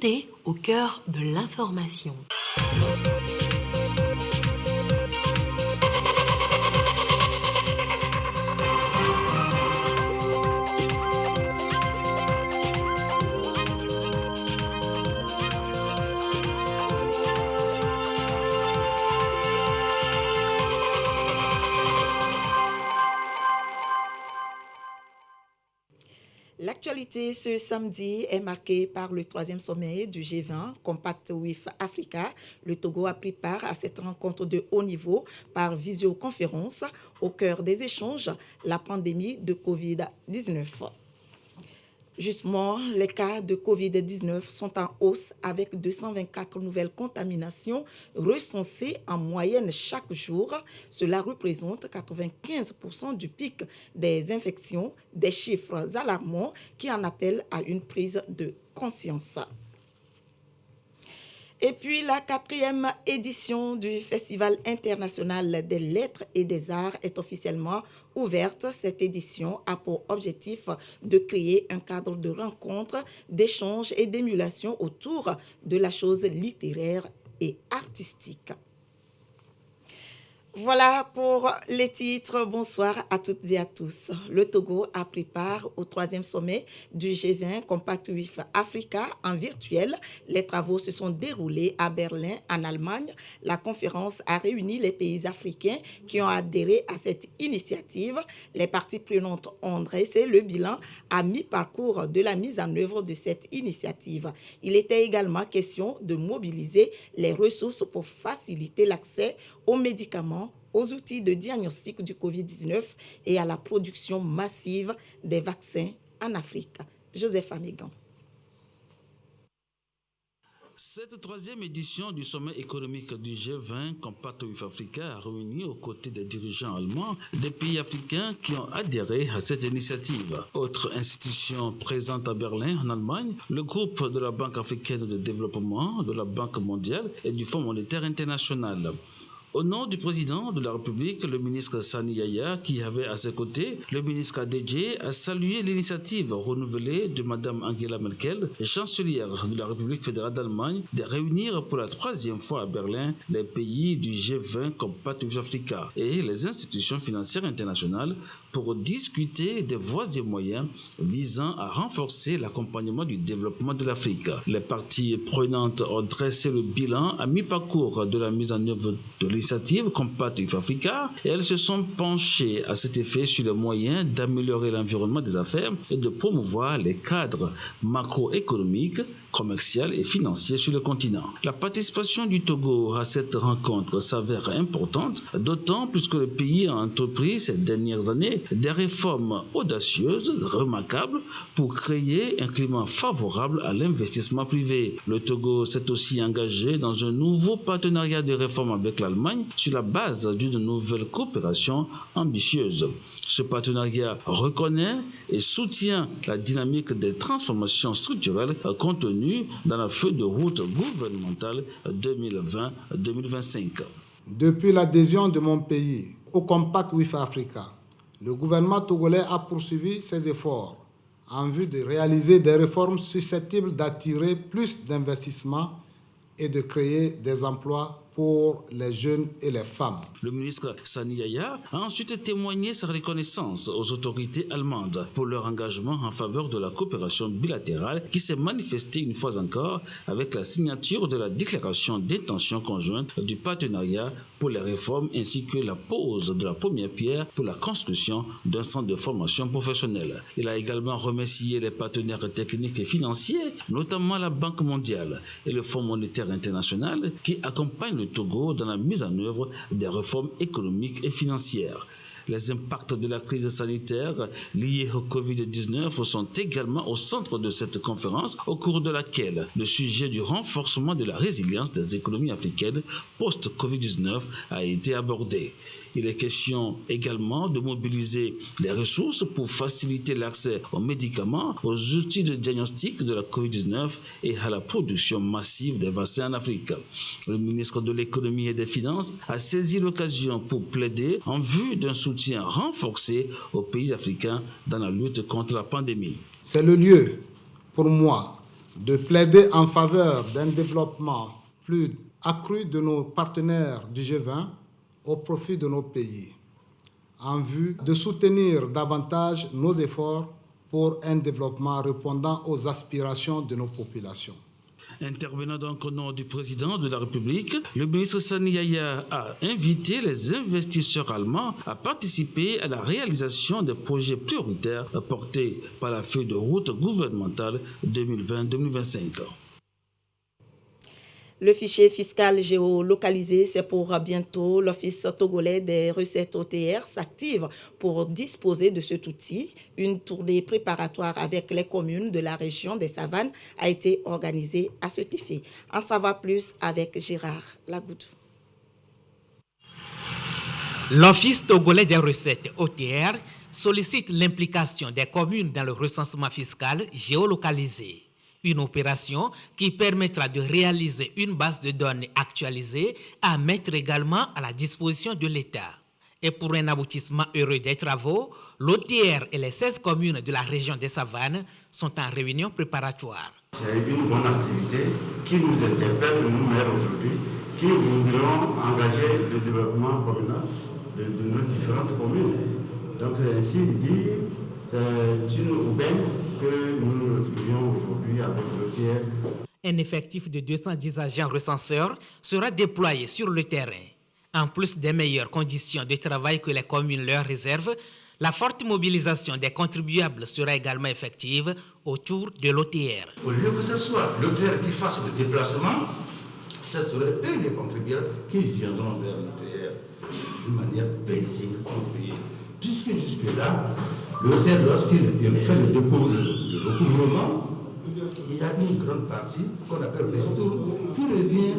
vérité au cœur de l'information. L'actualité ce samedi est marquée par le 3e sommet du G20 Compact with Africa. Le Togo a pris part à cette rencontre de haut niveau par visioconférence. Au cœur des échanges, la pandémie de Covid-19. Justement, les cas de Covid-19 sont en hausse avec 224 nouvelles contaminations recensées en moyenne chaque jour. Cela représente 95% du pic des infections, des chiffres alarmants qui en appellent à une prise de conscience. Et puis la 4e édition du Festival international des lettres et des arts est officiellement ouverte. Cette édition a pour objectif de créer un cadre de rencontre, d'échange et d'émulation autour de la chose littéraire et artistique. Voilà pour les titres. Bonsoir à toutes et à tous. Le Togo a pris part au 3e sommet du G20 Compact with Africa en virtuel. Les travaux se sont déroulés à Berlin, en Allemagne. La conférence a réuni les pays africains qui ont adhéré à cette initiative. Les parties prenantes ont dressé le bilan à mi-parcours de la mise en œuvre de cette initiative. Il était également question de mobiliser les ressources pour faciliter l'accès aux médicaments, aux outils de diagnostic du Covid-19 et à la production massive des vaccins en Afrique. Joseph Amégan. Cette 3e édition du sommet économique du G20 Compact with Africa a réuni aux côtés des dirigeants allemands des pays africains qui ont adhéré à cette initiative. Autre institution présente à Berlin, en Allemagne, le groupe de la Banque africaine de développement, de la Banque mondiale et du Fonds monétaire international. Au nom du président de la République, le ministre Sani Yaya, qui avait à ses côtés le ministre Adedje, a salué l'initiative renouvelée de Mme Angela Merkel, chancelière de la République fédérale d'Allemagne, de réunir pour la 3e fois à Berlin les pays du G20 Compact with Africa et les institutions financières internationales pour discuter des voies et moyens visant à renforcer l'accompagnement du développement de l'Afrique. Les parties prenantes ont dressé le bilan à mi-parcours de la mise en œuvre de l'initiative Compact with Africa et elles se sont penchées à cet effet sur les moyens d'améliorer l'environnement des affaires et de promouvoir les cadres macroéconomiques, commerciaux et financiers sur le continent. La participation du Togo à cette rencontre s'avère importante, d'autant plus que le pays a entrepris ces dernières années des réformes audacieuses, remarquables, pour créer un climat favorable à l'investissement privé. Le Togo s'est aussi engagé dans un nouveau partenariat de réforme avec l'Allemagne sur la base d'une nouvelle coopération ambitieuse. Ce partenariat reconnaît et soutient la dynamique des transformations structurelles contenues dans la feuille de route gouvernementale 2020-2025. Depuis l'adhésion de mon pays au Compact with Africa, le gouvernement togolais a poursuivi ses efforts en vue de réaliser des réformes susceptibles d'attirer plus d'investissements et de créer des emplois pour les jeunes et les femmes. Le ministre Sani Yaya a ensuite témoigné sa reconnaissance aux autorités allemandes pour leur engagement en faveur de la coopération bilatérale qui s'est manifestée une fois encore avec la signature de la déclaration d'intention conjointe du partenariat pour les réformes ainsi que la pose de la première pierre pour la construction d'un centre de formation professionnelle. Il a également remercié les partenaires techniques et financiers, notamment la Banque mondiale et le Fonds monétaire international qui accompagnent le Togo dans la mise en œuvre des réformes économiques et financières. Les impacts de la crise sanitaire liée au Covid-19 sont également au centre de cette conférence, au cours de laquelle le sujet du renforcement de la résilience des économies africaines post-Covid-19 a été abordé. Il est question également de mobiliser les ressources pour faciliter l'accès aux médicaments, aux outils de diagnostic de la Covid-19 et à la production massive des vaccins en Afrique. Le ministre de l'Économie et des Finances a saisi l'occasion pour plaider en vue d'un soutien renforcé aux pays africains dans la lutte contre la pandémie. C'est le lieu pour moi de plaider en faveur d'un développement plus accru de nos partenaires du G20 au profit de nos pays, en vue de soutenir davantage nos efforts pour un développement répondant aux aspirations de nos populations. Intervenant donc au nom du président de la République, le ministre Sani Yaya a invité les investisseurs allemands à participer à la réalisation des projets prioritaires portés par la feuille de route gouvernementale 2020-2025. Le fichier fiscal géolocalisé, c'est pour bientôt. L'Office togolais des recettes OTR s'active pour disposer de cet outil. Une tournée préparatoire avec les communes de la région des Savanes a été organisée à cet effet. En savoir plus avec Gérard Lagoudou. L'Office togolais des recettes OTR sollicite l'implication des communes dans le recensement fiscal géolocalisé. Une opération qui permettra de réaliser une base de données actualisée à mettre également à la disposition de l'État. Et pour un aboutissement heureux des travaux, l'OTR et les 16 communes de la région des Savanes sont en réunion préparatoire. C'est une bonne activité qui nous interpelle, nous maires aujourd'hui, qui voudront engager le développement communal de nos différentes communes. Donc c'est ainsi dit, c'est une aubaine que nous nous retrouvions aujourd'hui avec l'OTR. Un effectif de 210 agents recenseurs sera déployé sur le terrain. En plus des meilleures conditions de travail que les communes leur réservent, la forte mobilisation des contribuables sera également effective autour de l'OTR. Au lieu que ce soit l'OTR qui fasse le déplacement, ce seraient eux les contribuables qui viendront vers l'OTR de manière paisible pour payer. Puisque jusque-là, l'OTR, lorsqu'il fait le recouvrement, il y a une grande partie qu'on appelle le ristourne qui revient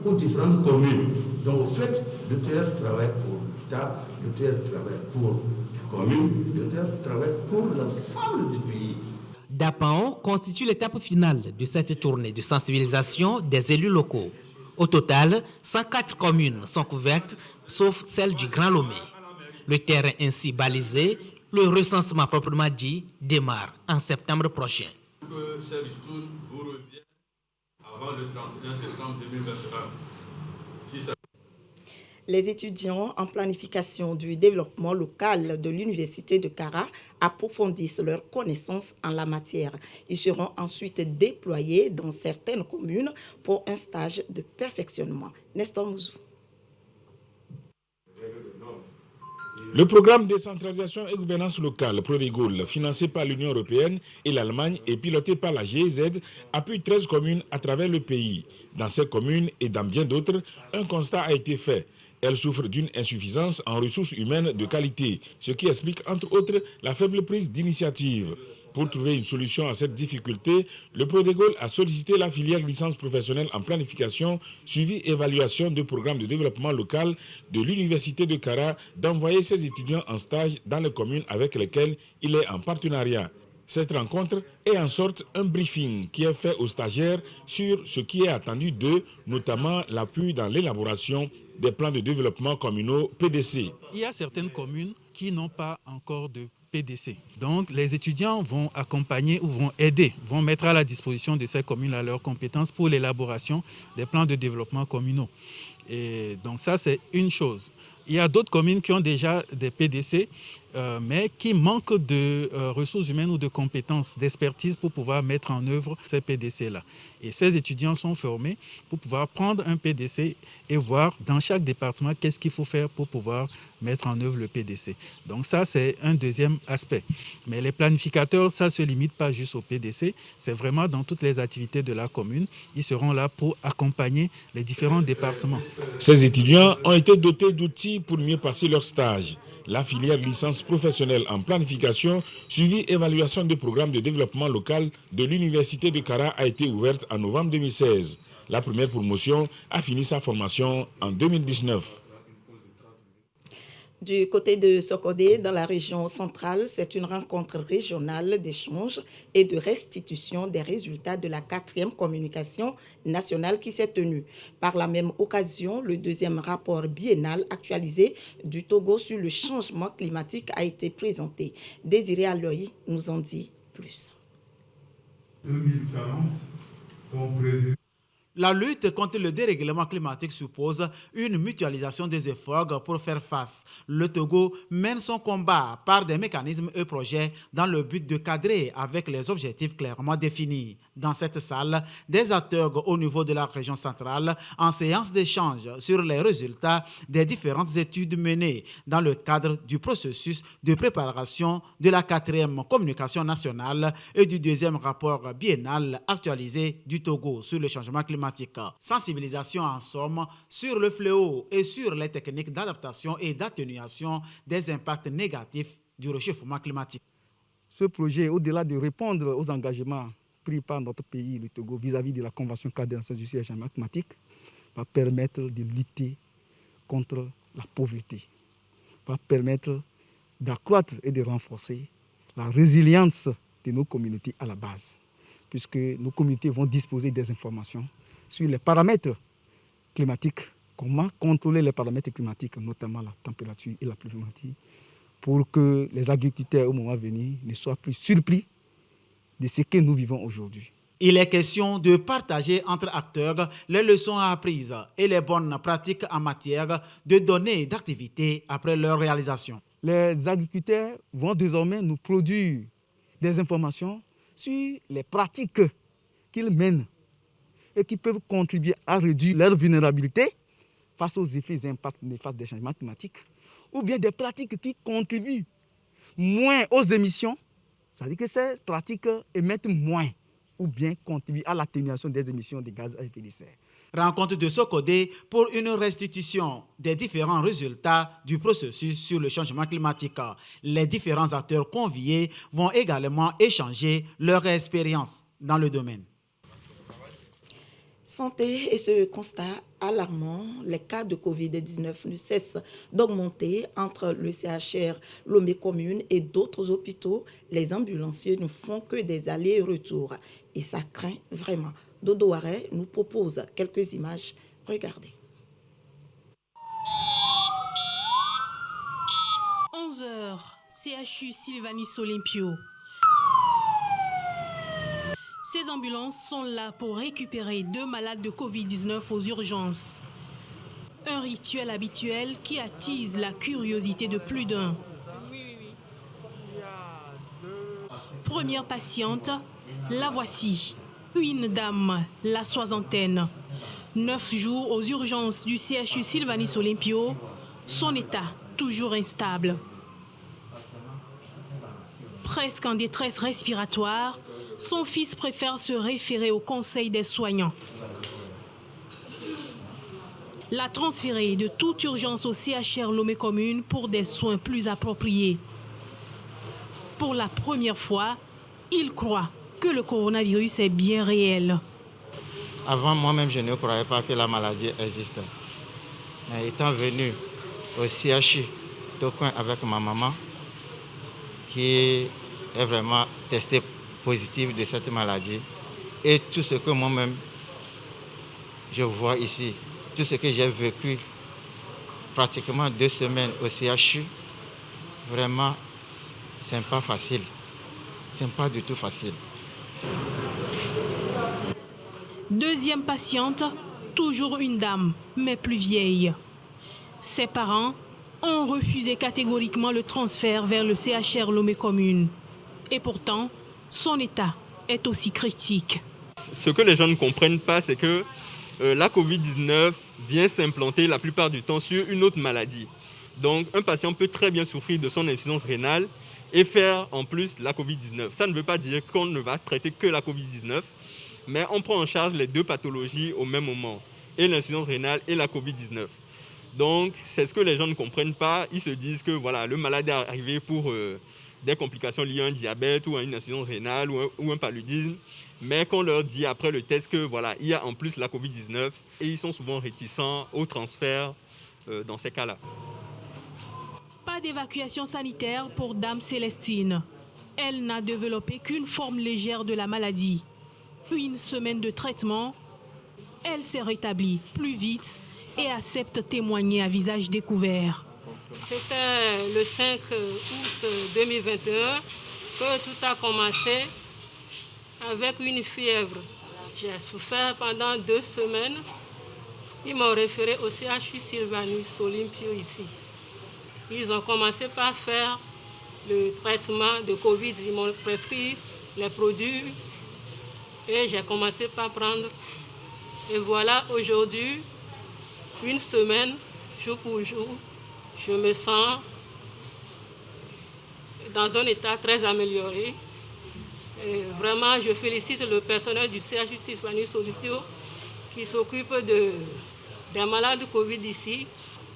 aux différentes communes. Donc, au fait, l'OTR travaille pour l'État, l'OTR travaille pour les communes, l'OTR travaille pour l'ensemble du pays. Dapao constitue l'étape finale de cette tournée de sensibilisation des élus locaux. Au total, 104 communes sont couvertes, sauf celle du Grand Lomé. Le terrain ainsi balisé, le recensement proprement dit démarre en septembre prochain. Que ces ristournes vous reviennent avant le 31 décembre 2021. Les étudiants en planification du développement local de l'Université de Kara approfondissent leurs connaissances en la matière. Ils seront ensuite déployés dans certaines communes pour un stage de perfectionnement. Nestor Mouzou. Le programme de décentralisation et gouvernance locale Prodigol, financé par l'Union européenne et l'Allemagne et piloté par la GIZ, appuie 13 communes à travers le pays. Dans ces communes et dans bien d'autres, un constat a été fait. Elles souffrent d'une insuffisance en ressources humaines de qualité, ce qui explique entre autres la faible prise d'initiative. Pour trouver une solution à cette difficulté, le Prodigol a sollicité la filière licence professionnelle en planification, suivi et évaluation de programmes de développement local de l'Université de Kara d'envoyer ses étudiants en stage dans les communes avec lesquelles il est en partenariat. Cette rencontre est en sorte un briefing qui est fait aux stagiaires sur ce qui est attendu d'eux, notamment l'appui dans l'élaboration des plans de développement communaux PDC. Il y a certaines communes qui n'ont pas encore de PDC. Donc, les étudiants vont accompagner ou vont aider, vont mettre à la disposition de ces communes leurs compétences pour l'élaboration des plans de développement communaux. Et donc, ça, c'est une chose. Il y a d'autres communes qui ont déjà des PDC, mais qui manquent de ressources humaines ou de compétences, d'expertise pour pouvoir mettre en œuvre ces PDC-là. Et ces étudiants sont formés pour pouvoir prendre un PDC et voir dans chaque département qu'est-ce qu'il faut faire pour pouvoir mettre en œuvre le PDC. Donc ça, c'est un deuxième aspect. Mais les planificateurs, ça ne se limite pas juste au PDC, c'est vraiment dans toutes les activités de la commune. Ils seront là pour accompagner les différents départements. Ces étudiants ont été dotés d'outils pour mieux passer leur stage. La filière licence professionnelle en planification, suivi évaluation des programmes de développement local de l'Université de Kara a été ouverte en novembre 2016. La première promotion a fini sa formation en 2019. Du côté de Sokodé, dans la région centrale, c'est une rencontre régionale d'échange et de restitution des résultats de la 4e communication nationale qui s'est tenue. Par la même occasion, le 2e rapport biennal actualisé du Togo sur le changement climatique a été présenté. Désiré Aloyi nous en dit plus. 2040 sont prévus. La lutte contre le dérèglement climatique suppose une mutualisation des efforts pour faire face. Le Togo mène son combat par des mécanismes et projets dans le but de cadrer avec les objectifs clairement définis. Dans cette salle, des acteurs au niveau de la région centrale en séance d'échange sur les résultats des différentes études menées dans le cadre du processus de préparation de la 4e communication nationale et du 2e rapport biennal actualisé du Togo sur le changement climatique. Sensibilisation en somme sur le fléau et sur les techniques d'adaptation et d'atténuation des impacts négatifs du réchauffement climatique. Ce projet, au-delà de répondre aux engagements pris par notre pays, le Togo, vis-à-vis de la Convention cadre des Nations Unies sur le changement climatique, va permettre de lutter contre la pauvreté, va permettre d'accroître et de renforcer la résilience de nos communautés à la base, puisque nos communautés vont disposer des informations sur les paramètres climatiques, comment contrôler les paramètres climatiques, notamment la température et la pluviométrie, pour que les agriculteurs au moment venu ne soient plus surpris de ce que nous vivons aujourd'hui. Il est question de partager entre acteurs les leçons apprises et les bonnes pratiques en matière de données d'activité après leur réalisation. Les agriculteurs vont désormais nous produire des informations sur les pratiques qu'ils mènent et qui peuvent contribuer à réduire leur vulnérabilité face aux effets et impacts néfastes des changements climatiques, ou bien des pratiques qui contribuent moins aux émissions, c'est-à-dire que ces pratiques émettent moins, ou bien contribuent à l'atténuation des émissions de gaz à effet de serre. Rencontre de Socodé pour une restitution des différents résultats du processus sur le changement climatique. Les différents acteurs conviés vont également échanger leur expérience dans le domaine. Santé et ce constat alarmant, les cas de Covid-19 ne cessent d'augmenter entre le CHR, Lomé commune et d'autres hôpitaux. Les ambulanciers ne font que des allers-retours et ça craint vraiment. Dodo Aré nous propose quelques images. Regardez. 11h, CHU Sylvanis Olympio. Ces ambulances sont là pour récupérer 2 malades de Covid-19 aux urgences. Un rituel habituel qui attise la curiosité de plus d'un. Première patiente, la voici. Une dame, la soixantaine. 9 jours aux urgences du CHU Sylvanis Olympio. Son état toujours instable. Presque en détresse respiratoire, son fils préfère se référer au conseil des soignants. La transférer de toute urgence au CHR Lomé commune pour des soins plus appropriés. Pour la première fois, il croit que le coronavirus est bien réel. Avant, moi-même, je ne croyais pas que la maladie existait. Mais étant venu au CHU Tokoin avec ma maman, qui est vraiment testée positive de cette maladie, et tout ce que moi-même je vois ici, tout ce que j'ai vécu pratiquement 2 semaines au CHU, vraiment, c'est pas facile. C'est pas du tout facile. Deuxième patiente, toujours une dame, mais plus vieille. Ses parents ont refusé catégoriquement le transfert vers le CHR Lomé commune. Et pourtant, son état est aussi critique. Ce que les gens ne comprennent pas, c'est que la Covid-19 vient s'implanter la plupart du temps sur une autre maladie. Donc, un patient peut très bien souffrir de son insuffisance rénale et faire en plus la Covid-19. Ça ne veut pas dire qu'on ne va traiter que la Covid-19, mais on prend en charge les 2 pathologies au même moment, et l'insuffisance rénale et la Covid-19. Donc, c'est ce que les gens ne comprennent pas. Ils se disent que voilà, le malade est arrivé pour des complications liées à un diabète ou à une insuffisance rénale ou un paludisme. Mais qu'on leur dit après le test que voilà, il y a en plus la Covid-19 et ils sont souvent réticents au transfert dans ces cas-là. Pas d'évacuation sanitaire pour Dame Célestine. Elle n'a développé qu'une forme légère de la maladie. Une semaine de traitement, elle s'est rétablie plus vite et accepte témoigner à visage découvert. C'était le 5 août 2021 que tout a commencé. avec une fièvre. J'ai souffert pendant 2 semaines. Ils m'ont référé au CHU Sylvanus Olympio ici. Ils ont commencé par faire le traitement de Covid. Ils m'ont prescrit les produits et j'ai commencé par prendre. Et voilà, aujourd'hui, 1 semaine, jour pour jour, je me sens dans un état très amélioré. Et vraiment, je félicite le personnel du CHU Sylvanus Olympio qui s'occupe des malades Covid ici.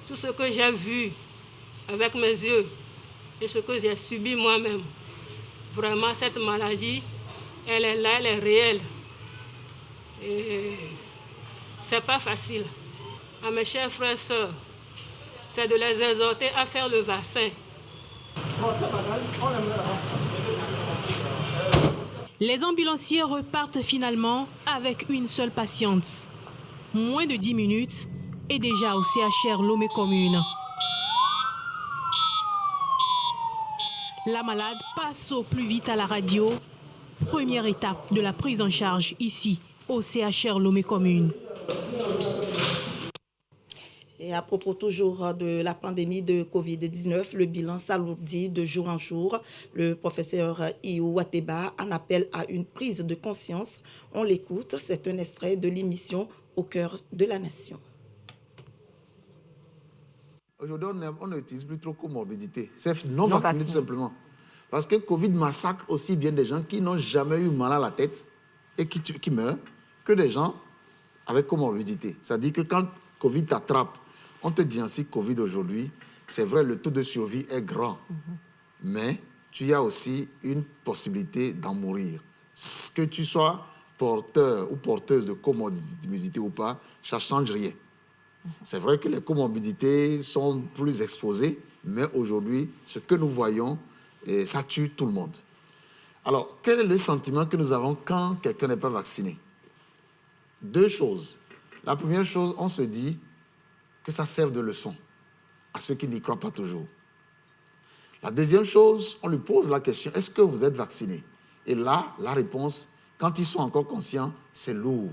Tout ce que j'ai vu avec mes yeux et ce que j'ai subi moi-même, vraiment, cette maladie, elle est là, elle est réelle. Et c'est pas facile. À mes chers frères et sœurs, c'est de les exhorter à faire le vaccin. Les ambulanciers repartent finalement avec une seule patiente. Moins de 10 minutes et déjà au CHR Lomé Commune. La malade passe au plus vite à la radio. Première étape de la prise en charge ici au CHR Lomé Commune. Et à propos toujours de la pandémie de Covid-19, le bilan s'alourdit de jour en jour. Le professeur Iou Wateba en appelle à une prise de conscience. On l'écoute, c'est un extrait de l'émission Au cœur de la nation. Aujourd'hui, on n'utilise plus trop comorbidité. C'est non vacciné tout simplement. Parce que Covid massacre aussi bien des gens qui n'ont jamais eu mal à la tête et qui meurent que des gens avec comorbidité. C'est-à-dire que quand Covid t'attrape, on te dit ainsi Covid aujourd'hui, c'est vrai, le taux de survie est grand. Mais tu as aussi une possibilité d'en mourir. Que tu sois porteur ou porteuse de comorbidité ou pas, ça ne change rien. C'est vrai que les comorbidités sont plus exposées, mais aujourd'hui, ce que nous voyons, ça tue tout le monde. Alors, quel est le sentiment que nous avons quand quelqu'un n'est pas vacciné? 2 choses. La première chose, on se dit que ça serve de leçon à ceux qui n'y croient pas toujours. La deuxième chose, on lui pose la question, est-ce que vous êtes vacciné? Et là, la réponse, quand ils sont encore conscients, c'est lourd.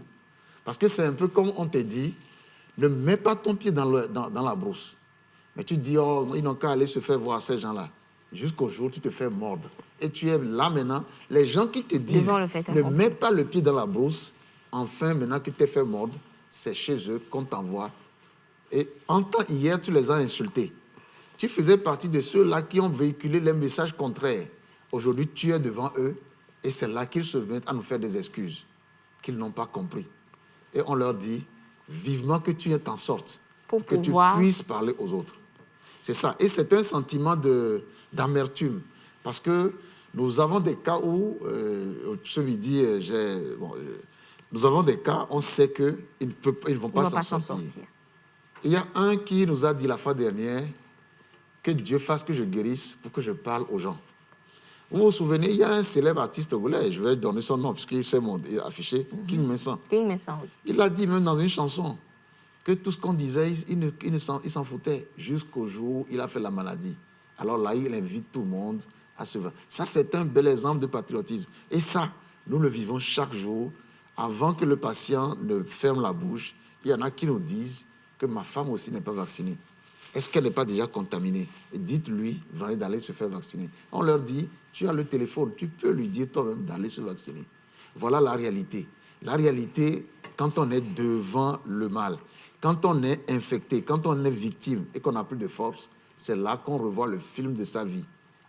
Parce que c'est un peu comme on te dit, ne mets pas ton pied dans la brousse. Mais tu te dis, oh, ils n'ont qu'à aller se faire voir ces gens-là. Jusqu'au jour où tu te fais mordre. Et tu es là maintenant. Les gens qui te disent, ne mets pas le pied dans la brousse, enfin, maintenant que tu t'es fait mordre, c'est chez eux qu'on t'envoie. Et en temps, hier, tu les as insultés. Tu faisais partie de ceux-là qui ont véhiculé les messages contraires. Aujourd'hui, tu es devant eux et c'est là qu'ils se mettent à nous faire des excuses qu'ils n'ont pas compris. Et on leur dit, vivement que tu t'en sortes, pour que tu puisses parler aux autres. C'est ça. Et c'est un sentiment d'amertume. Parce que nous avons des cas où, ce midi, nous avons des cas, on sait qu'ils ne vont pas s'en sortir. Il y a un qui nous a dit la fois dernière que Dieu fasse que je guérisse pour que je parle aux gens. Vous vous souvenez, il y a un célèbre artiste togolais, je vais donner son nom puisqu'il s'est affiché, King Messan. King Messan, oui. Il a dit même dans une chanson que tout ce qu'on disait, il s'en foutait jusqu'au jour où il a fait la maladie. Alors là, il invite tout le monde à se voir. Ça, c'est un bel exemple de patriotisme. Et ça, nous le vivons chaque jour. Avant que le patient ne ferme la bouche, il y en a qui nous disent que ma femme aussi n'est pas vaccinée. Est-ce qu'elle n'est pas déjà contaminée? Et dites-lui d'aller se faire vacciner. On leur dit, tu as le téléphone, tu peux lui dire toi-même d'aller se vacciner. Voilà la réalité. La réalité, quand on est devant le mal, quand on est infecté, quand on est victime et qu'on n'a plus de force, c'est là qu'on revoit le film de sa vie.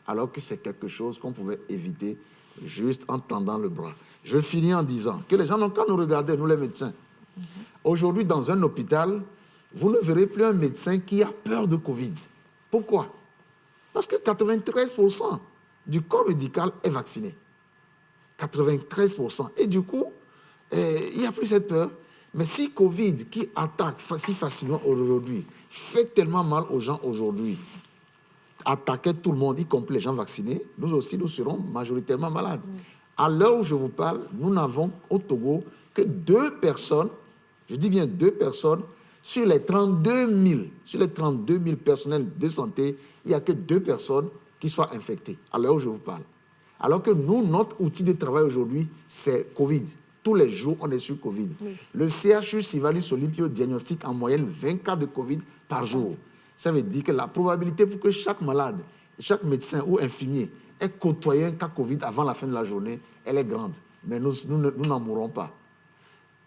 Alors que c'est quelque chose qu'on pouvait éviter juste en tendant le bras. Je finis en disant que les gens n'ont qu'à nous regarder, nous les médecins. Aujourd'hui, dans un hôpital, vous ne verrez plus un médecin qui a peur de Covid. Pourquoi? Parce que 93% du corps médical est vacciné. 93%. Et du coup, il n'y a plus cette peur. Mais si Covid, qui attaque si facilement aujourd'hui, fait tellement mal aux gens aujourd'hui, attaquait tout le monde, y compris les gens vaccinés, nous aussi, nous serons majoritairement malades. À l'heure où je vous parle, nous n'avons au Togo que 2 personnes, je dis bien 2 personnes, sur les 32 000 personnels de santé, il n'y a que 2 personnes qui soient infectées, à l'heure où je vous parle. Alors que nous, notre outil de travail aujourd'hui, c'est Covid. Tous les jours, on est sur Covid. Oui. Le CHU Sivali-Olympio diagnostique en moyenne 20 cas de Covid par jour. Ça veut dire que la probabilité pour que chaque malade, chaque médecin ou infirmier ait côtoyé un cas Covid avant la fin de la journée, elle est grande. Mais nous n'en mourrons pas.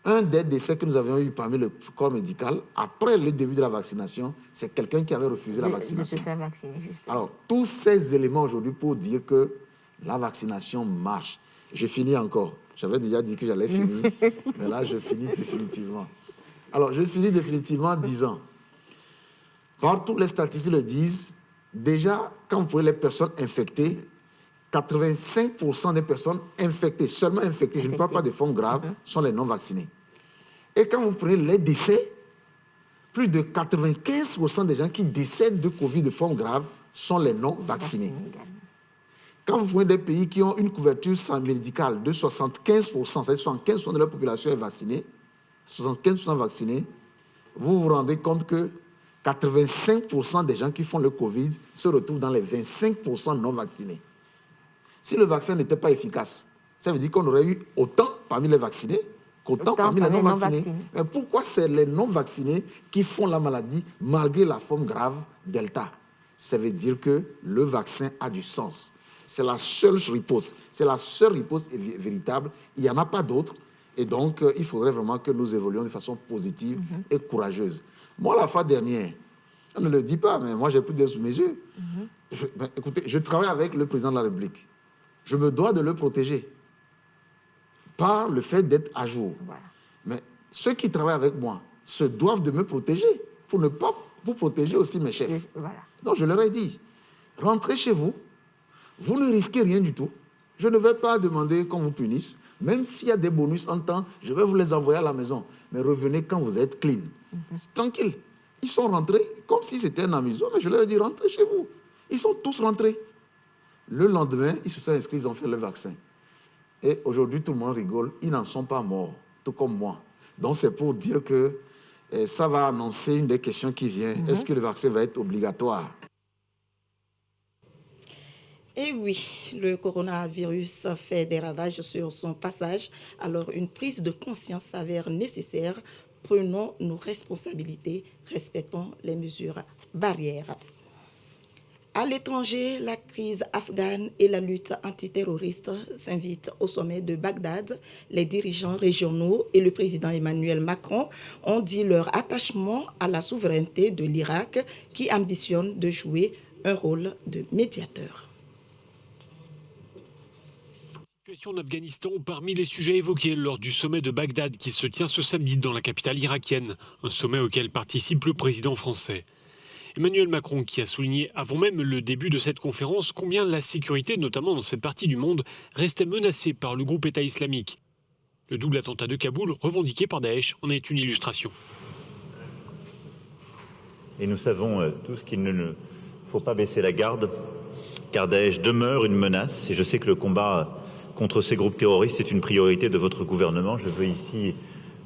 Un des décès que nous avions eu parmi le corps médical, après le début de la vaccination, c'est quelqu'un qui avait refusé la vaccination. De se faire vacciner, justement. Alors, tous ces éléments aujourd'hui pour dire que la vaccination marche. Je finis encore. J'avais déjà dit que j'allais finir, mais là, je finis définitivement. Alors, je finis définitivement en disant, partout les statistiques le disent, déjà, quand vous prenez les personnes infectées, 85% des personnes infectées, seulement infectées, je ne parle pas de formes graves, sont les non-vaccinés. Et quand vous prenez les décès, plus de 95% des gens qui décèdent de Covid de formes graves sont les non-vaccinés. Quand vous prenez des pays qui ont une couverture médicale de 75%, c'est-à-dire 75% de leur population est vaccinée, 75% vaccinés, vous vous rendez compte que 85% des gens qui font le Covid se retrouvent dans les 25% non vaccinés. Si le vaccin n'était pas efficace, ça veut dire qu'on aurait eu autant parmi les vaccinés qu'autant parmi les non-vaccinés. Mais pourquoi c'est les non-vaccinés qui font la maladie malgré la forme grave Delta? Ça veut dire que le vaccin a du sens. C'est la seule riposte. C'est la seule riposte véritable. Il n'y en a pas d'autre. Et donc, il faudrait vraiment que nous évoluions de façon positive et courageuse. Moi, la fois dernière, on ne le dit pas, mais moi, j'ai pris des sous mes yeux. Écoutez, je travaille avec le président de la République. Je me dois de le protéger par le fait d'être à jour. Voilà. Mais ceux qui travaillent avec moi se doivent de me protéger pour ne pas vous protéger aussi mes chefs. Voilà. Donc, je leur ai dit, rentrez chez vous, vous ne risquez rien du tout. Je ne vais pas demander qu'on vous punisse. Même s'il y a des bonus en temps, je vais vous les envoyer à la maison. Mais revenez quand vous êtes clean. C'est tranquille. Ils sont rentrés comme si c'était un amusement. Mais je leur ai dit, rentrez chez vous. Ils sont tous rentrés. Le lendemain, ils se sont inscrits, ils ont fait le vaccin. Et aujourd'hui, tout le monde rigole. Ils n'en sont pas morts, tout comme moi. Donc, c'est pour dire que ça va annoncer une des questions qui vient. Est-ce que le vaccin va être obligatoire? Et oui, le coronavirus fait des ravages sur son passage. Alors, une prise de conscience s'avère nécessaire. Prenons nos responsabilités, respectons les mesures barrières. À l'étranger, la crise afghane et la lutte antiterroriste s'invitent au sommet de Bagdad. Les dirigeants régionaux et le président Emmanuel Macron ont dit leur attachement à la souveraineté de l'Irak qui ambitionne de jouer un rôle de médiateur. La situation en Afghanistan parmi les sujets évoqués lors du sommet de Bagdad qui se tient ce samedi dans la capitale irakienne, un sommet auquel participe le président français. Emmanuel Macron qui a souligné avant même le début de cette conférence combien la sécurité, notamment dans cette partie du monde, restait menacée par le groupe État islamique. Le double attentat de Kaboul, revendiqué par Daesh, en est une illustration. Et nous savons tous qu'il ne faut pas baisser la garde, car Daesh demeure une menace. Et je sais que le combat contre ces groupes terroristes est une priorité de votre gouvernement. Je veux ici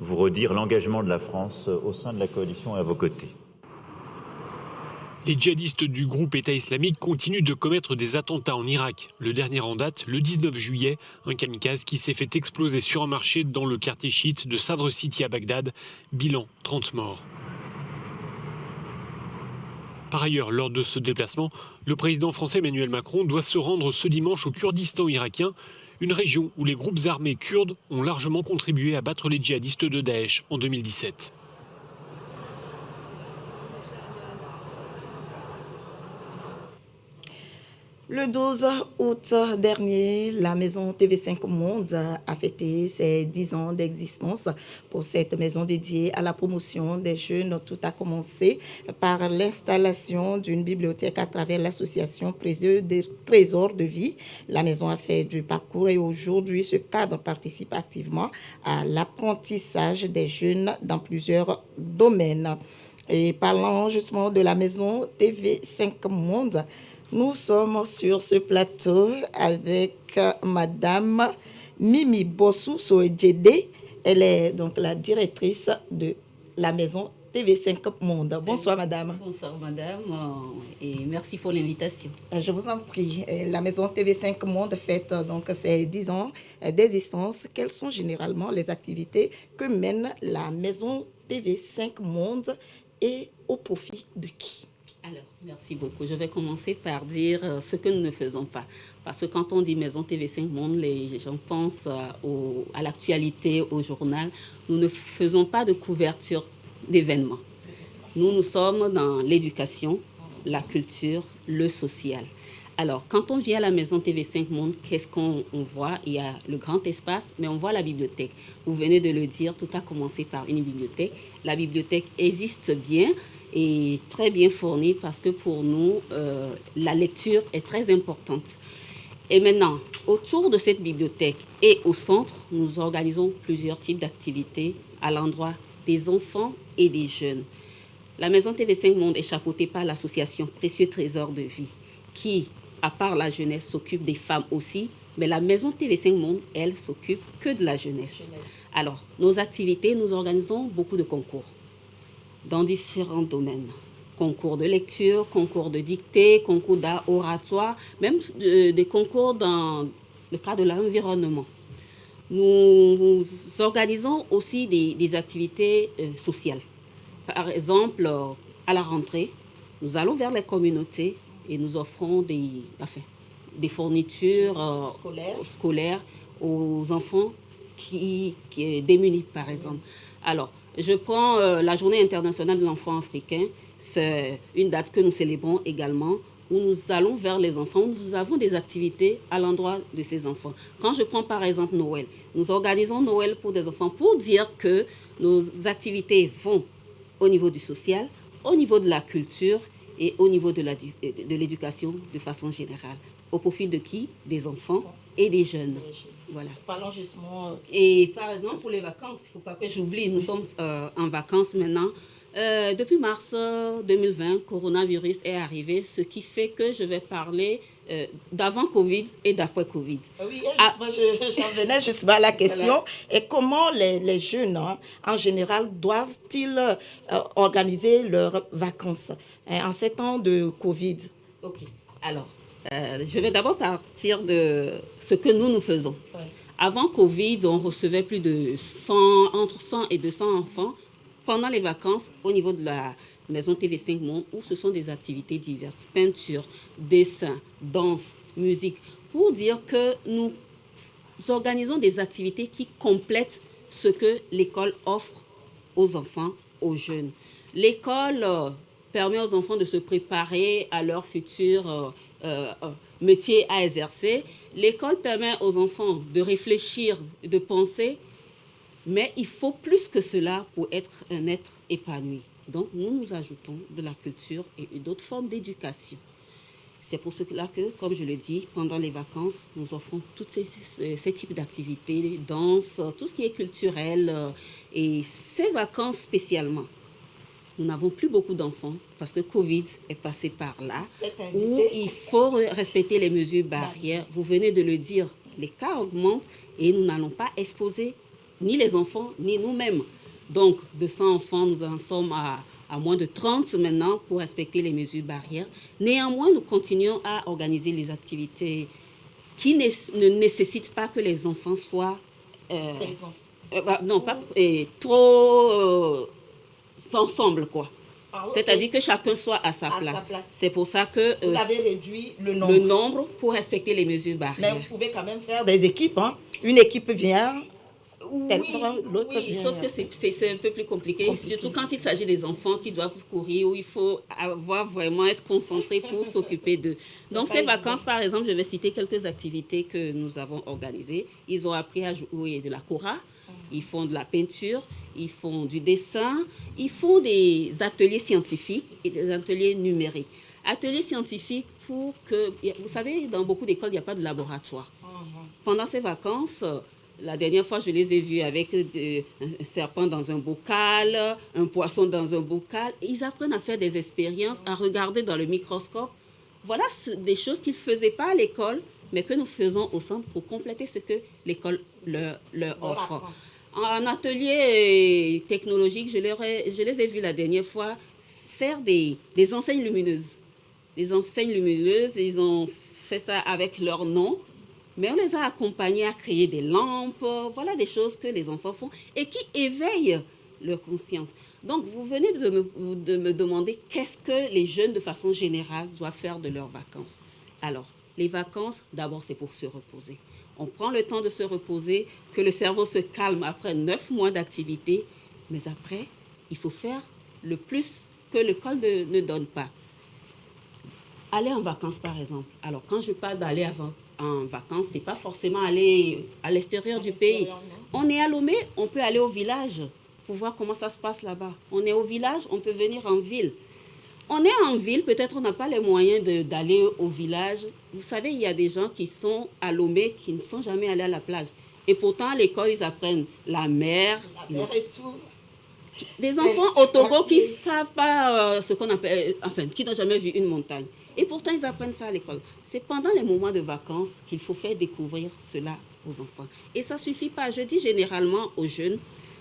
vous redire l'engagement de la France au sein de la coalition et à vos côtés. Les djihadistes du groupe État islamique continuent de commettre des attentats en Irak. Le dernier en date, le 19 juillet, un kamikaze qui s'est fait exploser sur un marché dans le quartier chiite de Sadr City à Bagdad. Bilan, 30 morts. Par ailleurs, lors de ce déplacement, le président français Emmanuel Macron doit se rendre ce dimanche au Kurdistan irakien, une région où les groupes armés kurdes ont largement contribué à battre les djihadistes de Daesh en 2017. Le 12 août dernier, la maison TV5 Monde a fêté ses 10 ans d'existence. Pour cette maison dédiée à la promotion des jeunes, tout a commencé par l'installation d'une bibliothèque à travers l'association Trésors de Vie. La maison a fait du parcours et aujourd'hui, ce cadre participe activement à l'apprentissage des jeunes dans plusieurs domaines. Et parlant justement de la maison TV5 Monde, nous sommes sur ce plateau avec Madame Mimi Bossou Soedjede. Elle est donc la directrice de la maison TV5 Monde. Bonsoir madame. Bonsoir madame et merci pour l'invitation. Je vous en prie. La maison TV5 Monde fête donc ses 10 ans d'existence. Quelles sont généralement les activités que mène la maison TV5 Monde et au profit de qui? Alors, merci beaucoup. Je vais commencer par dire ce que nous ne faisons pas. Parce que quand on dit Maison TV5 Monde, les gens pensent à l'actualité, au journal. Nous ne faisons pas de couverture d'événements. Nous sommes dans l'éducation, la culture, le social. Alors, quand on vient à la Maison TV5 Monde, qu'est-ce qu'on voit? Il y a le grand espace, mais on voit la bibliothèque. Vous venez de le dire, tout a commencé par une bibliothèque. La bibliothèque existe bien et très bien fournie parce que pour nous, la lecture est très importante. Et maintenant, autour de cette bibliothèque et au centre, nous organisons plusieurs types d'activités à l'endroit des enfants et des jeunes. La Maison TV5 Monde est chapeautée par l'association Précieux Trésor de Vie qui, à part la jeunesse, s'occupe des femmes aussi. Mais la Maison TV5 Monde, elle, s'occupe que de la jeunesse. Alors, nos activités, nous organisons beaucoup de concours dans différents domaines. Concours de lecture, concours de dictée, concours d'art oratoire, même des concours dans le cadre de l'environnement. Nous organisons aussi des activités sociales. Par exemple, à la rentrée, nous allons vers les communautés et nous offrons des fournitures scolaires aux enfants qui sont démunis, par exemple. Alors, je prends la Journée internationale de l'enfant africain. C'est une date que nous célébrons également, où nous allons vers les enfants, où nous avons des activités à l'endroit de ces enfants. Quand je prends par exemple Noël, nous organisons Noël pour des enfants pour dire que nos activités vont au niveau du social, au niveau de la culture et au niveau de l'éducation de façon générale. Au profit de qui? Des enfants et des jeunes. Voilà. Parlons justement... Et par exemple, pour les vacances, il ne faut pas que j'oublie, nous sommes en vacances maintenant. Depuis mars 2020, coronavirus est arrivé, ce qui fait que je vais parler d'avant Covid et d'après Covid. Oui, j'en venais justement à la question. Voilà. Et comment les jeunes, en général, doivent-ils organiser leurs vacances en ces temps de Covid? Ok, alors, je vais d'abord partir de ce que nous faisons. Ouais. Avant Covid, on recevait plus de entre 100 et 200 enfants pendant les vacances au niveau de la Maison TV5 Monde, où ce sont des activités diverses, peinture, dessin, danse, musique, pour dire que nous organisons des activités qui complètent ce que l'école offre aux enfants, aux jeunes. L'école permet aux enfants de se préparer à leur futur métier à exercer. L'école permet aux enfants de réfléchir, de penser, mais il faut plus que cela pour être un être épanoui. Donc, nous ajoutons de la culture et d'autres formes d'éducation. C'est pour cela que, comme je le dis, pendant les vacances, nous offrons tous ces types d'activités, danse, tout ce qui est culturel. Et ces vacances spécialement, nous n'avons plus beaucoup d'enfants parce que Covid est passé par là, où il faut respecter les mesures barrières. Vous venez de le dire, les cas augmentent et nous n'allons pas exposer ni les enfants, ni nous-mêmes. Donc, de 100 enfants, nous en sommes à moins de 30 maintenant pour respecter les mesures barrières. Néanmoins, nous continuons à organiser les activités qui ne nécessitent pas que les enfants soient trop ensemble, quoi. Ah, okay. C'est-à-dire que chacun soit à sa place. C'est pour ça que vous avez réduit le nombre pour respecter les mesures barrières. Mais vous pouvez quand même faire des équipes, hein? Une équipe vient, l'autre vient. Sauf que c'est un peu plus compliqué, surtout quand il s'agit des enfants qui doivent courir, où il faut vraiment être concentré pour s'occuper d'eux. Donc ces vacances, par exemple, je vais citer quelques activités que nous avons organisées. Ils ont appris à jouer de la kora, ils font de la peinture, ils font du dessin, ils font des ateliers scientifiques et des ateliers numériques. Ateliers scientifiques pour que... Vous savez, dans beaucoup d'écoles, il n'y a pas de laboratoire. Pendant ces vacances, la dernière fois, je les ai vus avec un serpent dans un bocal, un poisson dans un bocal. Et ils apprennent à faire des expériences, à regarder dans le microscope. Voilà des choses qu'ils ne faisaient pas à l'école, mais que nous faisons au centre pour compléter ce que l'école leur offre. En atelier technologique, je les ai vus la dernière fois faire des enseignes lumineuses. Des enseignes lumineuses, ils ont fait ça avec leur nom, mais on les a accompagnés à créer des lampes, voilà des choses que les enfants font et qui éveillent leur conscience. Donc, vous venez de me demander qu'est-ce que les jeunes, de façon générale, doivent faire de leurs vacances. Alors, les vacances, d'abord, c'est pour se reposer. On prend le temps de se reposer, que le cerveau se calme après 9 mois d'activité, mais après, il faut faire le plus que l'école ne donne pas. Aller en vacances, par exemple. Alors, quand je parle d'aller en vacances, ce n'est pas forcément aller à l'extérieur du pays. On est à Lomé, on peut aller au village pour voir comment ça se passe là-bas. On est au village, on peut venir en ville. On est en ville, peut-être on n'a pas les moyens d'aller au village. Vous savez, il y a des gens qui sont à Lomé, qui ne sont jamais allés à la plage. Et pourtant, à l'école, ils apprennent la mer. La mer et tout. Des enfants au Togo qui ne savent pas ce qu'on appelle, enfin, qui n'ont jamais vu une montagne. Et pourtant, ils apprennent ça à l'école. C'est pendant les moments de vacances qu'il faut faire découvrir cela aux enfants. Et ça ne suffit pas. Je dis généralement aux jeunes,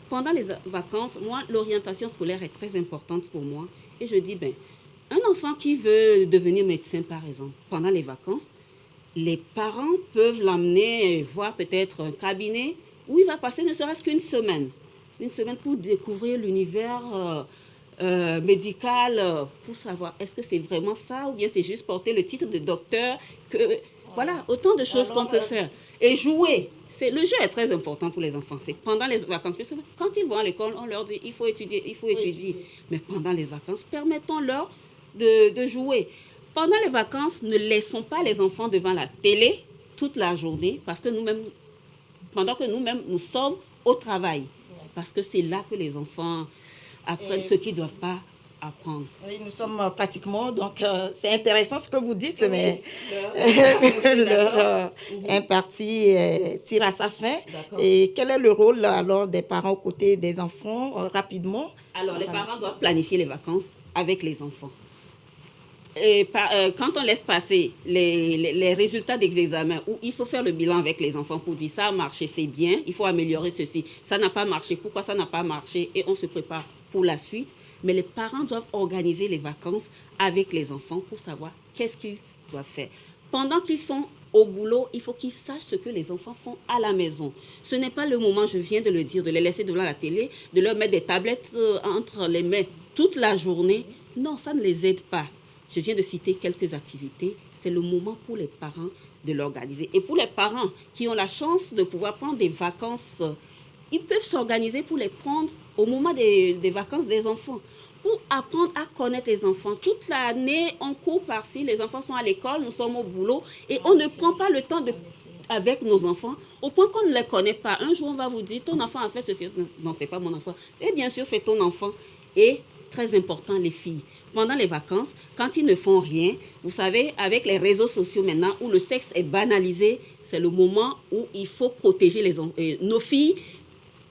pendant les vacances, moi, l'orientation scolaire est très importante pour moi. Et je dis, un enfant qui veut devenir médecin, par exemple, pendant les vacances, les parents peuvent l'emmener voir peut-être un cabinet où il va passer ne serait-ce qu'une semaine. Une semaine pour découvrir l'univers médical, pour savoir est-ce que c'est vraiment ça ou bien c'est juste porter le titre de docteur. Voilà, autant de choses qu'on peut faire. Et jouer. Le jeu est très important pour les enfants. C'est pendant les vacances. Quand ils vont à l'école, on leur dit il faut étudier, il faut étudier. Mais pendant les vacances, permettons-leur de jouer. Pendant les vacances, ne laissons pas les enfants devant la télé toute la journée parce que nous-mêmes, pendant que nous-mêmes, nous sommes au travail. Parce que c'est là que les enfants apprennent ce qu'ils ne doivent pas apprendre. Oui, nous sommes pratiquement, donc c'est intéressant ce que vous dites, mais l'heure impartie tire à sa fin. Et quel est le rôle alors des parents aux côtés des enfants, rapidement? Alors, les parents doivent planifier les vacances avec les enfants. Et quand on laisse passer les résultats des examens, où il faut faire le bilan avec les enfants pour dire ça a marché, c'est bien, il faut améliorer ceci, ça n'a pas marché, pourquoi ça n'a pas marché, et on se prépare pour la suite. Mais les parents doivent organiser les vacances avec les enfants pour savoir qu'est-ce qu'ils doivent faire. Pendant qu'ils sont au boulot, il faut qu'ils sachent ce que les enfants font à la maison. Ce n'est pas le moment, je viens de le dire, de les laisser devant la télé, de leur mettre des tablettes entre les mains toute la journée. Non, ça ne les aide pas. Je viens de citer quelques activités. C'est le moment pour les parents de l'organiser. Et pour les parents qui ont la chance de pouvoir prendre des vacances, ils peuvent s'organiser pour les prendre au moment des vacances des enfants, pour apprendre à connaître les enfants. Toute l'année, on court par-ci, les enfants sont à l'école, nous sommes au boulot, et on ne prend pas le temps avec nos enfants, au point qu'on ne les connaît pas. Un jour, on va vous dire, ton enfant a fait ceci. Non, ce n'est pas mon enfant. Et bien sûr, c'est ton enfant. Et très important, les filles. Pendant les vacances, quand ils ne font rien, vous savez, avec les réseaux sociaux maintenant, où le sexe est banalisé, c'est le moment où il faut protéger nos filles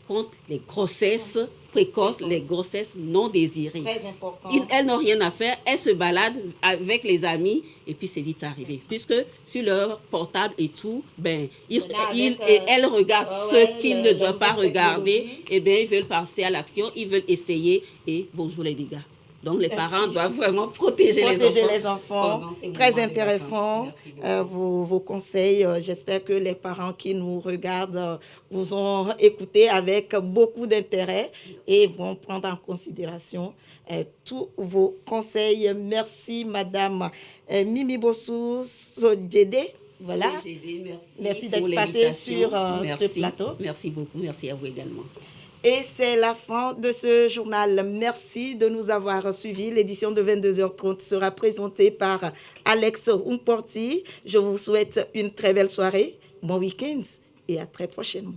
contre les grossesses précoces, les grossesses non désirées. Très important. Elles n'ont rien à faire, elles se baladent avec les amis et puis c'est vite arrivé. Puisque sur leur portable et tout, elles regardent ce qu'ils ne doivent pas regarder, et bien ils veulent passer à l'action, ils veulent essayer et bonjour les dégâts. Donc, les parents doivent vraiment protéger les enfants. Très intéressant, vos conseils. J'espère que les parents qui nous regardent vous ont écouté avec beaucoup d'intérêt et vont prendre en considération tous vos conseils. Merci, Madame Mimi Bossou Sodjede. Voilà. Merci d'être passée sur ce plateau. Merci beaucoup. Merci à vous également. Et c'est la fin de ce journal. Merci de nous avoir suivis. L'édition de 22h30 sera présentée par Alex Umporti. Je vous souhaite une très belle soirée, bon week-end et à très prochainement.